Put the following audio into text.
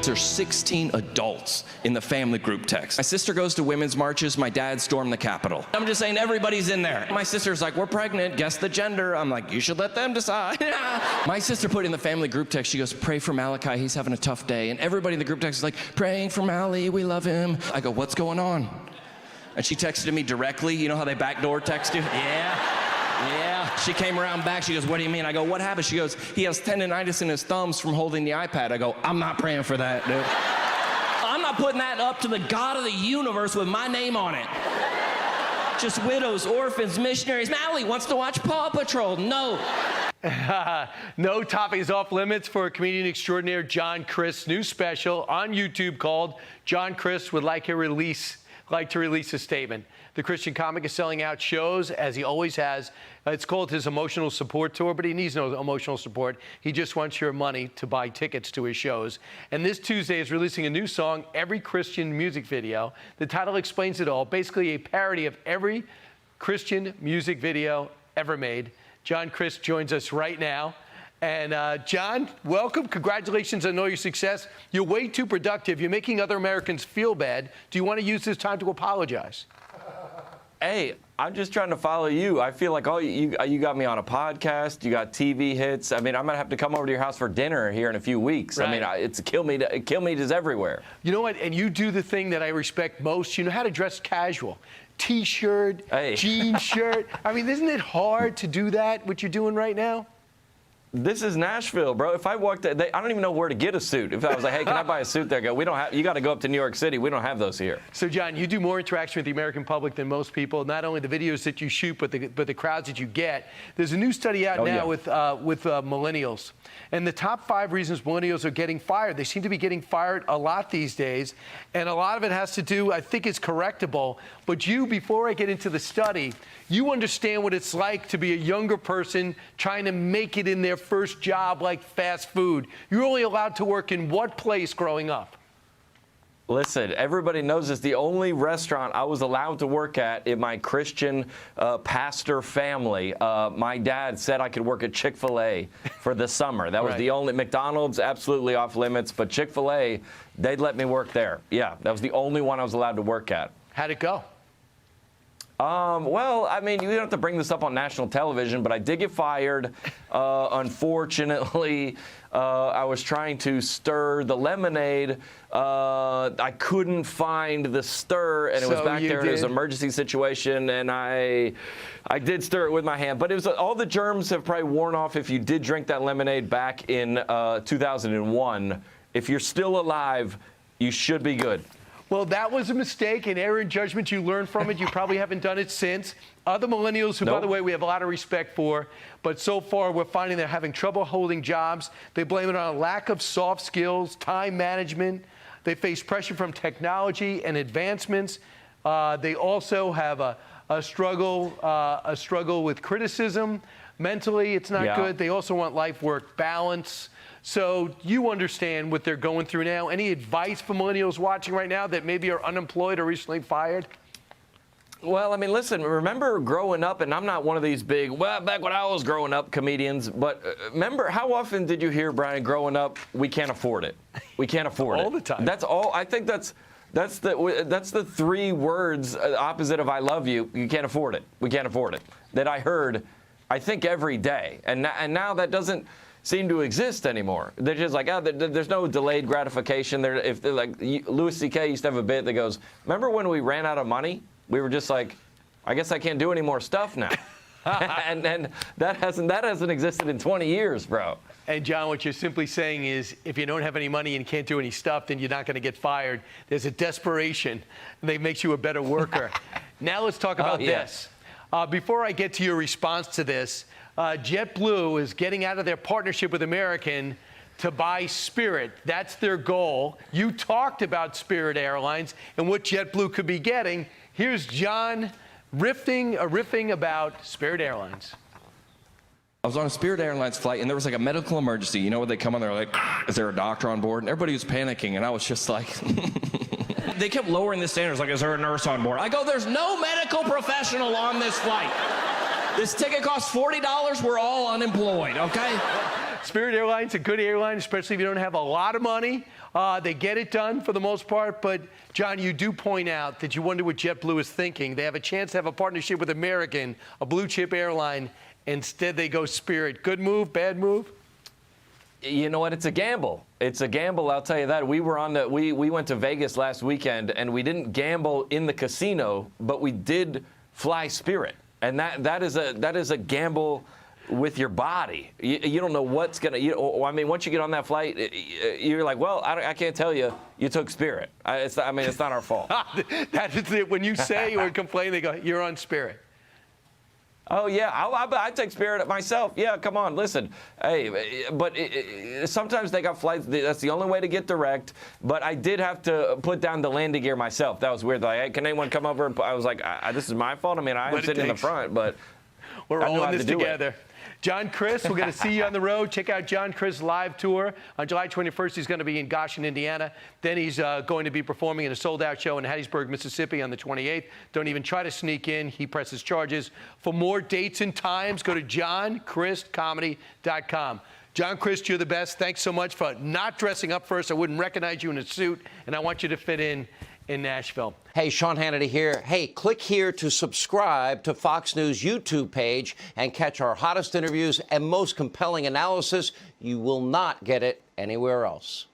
There's 16 adults in the family group text. My sister goes to women's marches, my dad stormed the Capitol. I'm just saying everybody's in there. My sister's like, we're pregnant, guess the gender. I'm like, you should let them decide. My sister put in the family group text, she goes, pray for Malachi, he's having a tough day. And everybody in the group text is like, praying for Mally, we love him. I go, what's going on? And she texted me directly, you know how they backdoor text you? Yeah. She came around back, she goes, what do you mean? I go, what happened? She goes, he has tendonitis in his thumbs from holding the iPad. I go, I'm not praying for that, dude. I'm not putting that up to the God of the universe with my name on it. Just widows, orphans, missionaries. Mally wants to watch Paw Patrol. No. No topic is off limits for comedian extraordinaire John Crist's new special on YouTube called John Crist Would Like to Release a Statement. The Christian comic is selling out shows, as he always has. It's called his emotional support tour, but he needs no emotional support. He just wants your money to buy tickets to his shows. And this Tuesday is releasing a new song, Every Christian Music Video. The title explains it all, basically a parody of every Christian music video ever made. John Crist joins us right now. And John, welcome. Congratulations on all your success. You're way too productive. You're making other Americans feel bad. Do you want to use this time to apologize? Hey, I'm just trying to follow you. I feel like you got me on a podcast. You got TV hits. I mean, I'm gonna have to come over to your house for dinner here in a few weeks. Right. I mean, it's kill meat is everywhere. You know what? And you do the thing that I respect most. You know how to dress casual. T-shirt, hey. Jean shirt. I mean, isn't it hard to do that? What you're doing right now? This is Nashville, bro. If I walked, I don't even know where to get a suit. If I was like, hey, can I buy a suit there? Go, we don't have. You got to go up to New York City. We don't have those here. So, John, you do more interaction with the American public than most people. Not only the videos that you shoot, but the crowds that you get. There's a new study out now with millennials, and the top 5 reasons millennials are getting fired. They seem to be getting fired a lot these days, and a lot of it has to do, I think, it's correctable. But you, before I get into the study, you understand what it's like to be a younger person trying to make it in their first job like fast food. You're only allowed to work in what place growing up? Listen, everybody knows this. The only restaurant I was allowed to work at in my Christian pastor family, my dad said I could work at Chick-fil-A for the summer. That was the only. McDonald's, absolutely off limits, but Chick-fil-A, they'd let me work there. Yeah, that was the only one I was allowed to work at. How'd it go? Well, I mean, you don't have to bring this up on national television, but I did get fired. Unfortunately, I was trying to stir the lemonade. I couldn't find the stir, and it was back there. It was an emergency situation, and I did stir it with my hand. But it was all the germs have probably worn off if you did drink that lemonade back in 2001. If you're still alive, you should be good. Well, that was a mistake, an error in judgment. You learned from it. You probably haven't done it since. Other millennials who, by the way, we have a lot of respect for, but so far we're finding they're having trouble holding jobs. They blame it on a lack of soft skills, time management. They face pressure from technology and advancements. They also have a struggle with criticism. Mentally, it's not good. They also want life-work balance. So you understand what they're going through now. Any advice for millennials watching right now that maybe are unemployed or recently fired? Well, I mean, listen, remember growing up, and I'm not one of these big, well, back when I was growing up comedians, but remember, how often did you hear, Brian, growing up, we can't afford it. We can't afford it. All the time. That's all. I think that's the 3 words opposite of I love you. You can't afford it. We can't afford it. That I heard, I think, every day. And now that doesn't seem to exist anymore. They're just like, oh, there's no delayed gratification. If they're like, Louis C.K. used to have a bit that goes, remember when we ran out of money? We were just like, I guess I can't do any more stuff now. and that hasn't existed in 20 years, bro. And John, what you're simply saying is, if you don't have any money and can't do any stuff, then you're not going to get fired. There's a desperation that makes you a better worker. Now let's talk about this. Before I get to your response to this, JetBlue is getting out of their partnership with American to buy Spirit. That's their goal. You talked about Spirit Airlines and what JetBlue could be getting. Here's John riffing about Spirit Airlines. I was on a Spirit Airlines flight, and there was like a medical emergency. You know, when they come on, they're like, is there a doctor on board? And everybody was panicking, and I was just like... They kept lowering the standards, like, is there a nurse on board? I go, there's no medical professional on this flight. This ticket costs $40. We're all unemployed, okay? Spirit Airlines, a good airline, especially if you don't have a lot of money. They get it done for the most part. But, John, you do point out that you wonder what JetBlue is thinking. They have a chance to have a partnership with American, a blue-chip airline. Instead, they go Spirit. Good move, bad move? You know what? It's a gamble. It's a gamble, I'll tell you that. We went to Vegas last weekend, and we didn't gamble in the casino, but we did fly Spirit. And that is a gamble with your body. You don't know what's going to, I mean, once you get on that flight, you're like, well, I can't tell you, you took Spirit. It's not our fault. That is it. When you say or complain, they go, you're on Spirit. Oh, yeah, I take Spirit myself. Yeah, come on, listen. Hey, but sometimes they got flights. That's the only way to get direct. But I did have to put down the landing gear myself. That was weird. Like, hey, can anyone come over? I was like, this is my fault. I mean, I'm sitting in the front, but we're all in this together. John Crist, we're going to see you on the road. Check out John Crist's live tour. On July 21st, he's going to be in Goshen, Indiana. Then he's going to be performing in a sold-out show in Hattiesburg, Mississippi on the 28th. Don't even try to sneak in. He presses charges. For more dates and times, go to johnchristcomedy.com. John Crist, you're the best. Thanks so much for not dressing up first. I wouldn't recognize you in a suit, and I want you to fit in Nashville. Hey, Sean Hannity here. Hey, click here to subscribe to Fox News YouTube page and catch our hottest interviews and most compelling analysis. You will not get it anywhere else.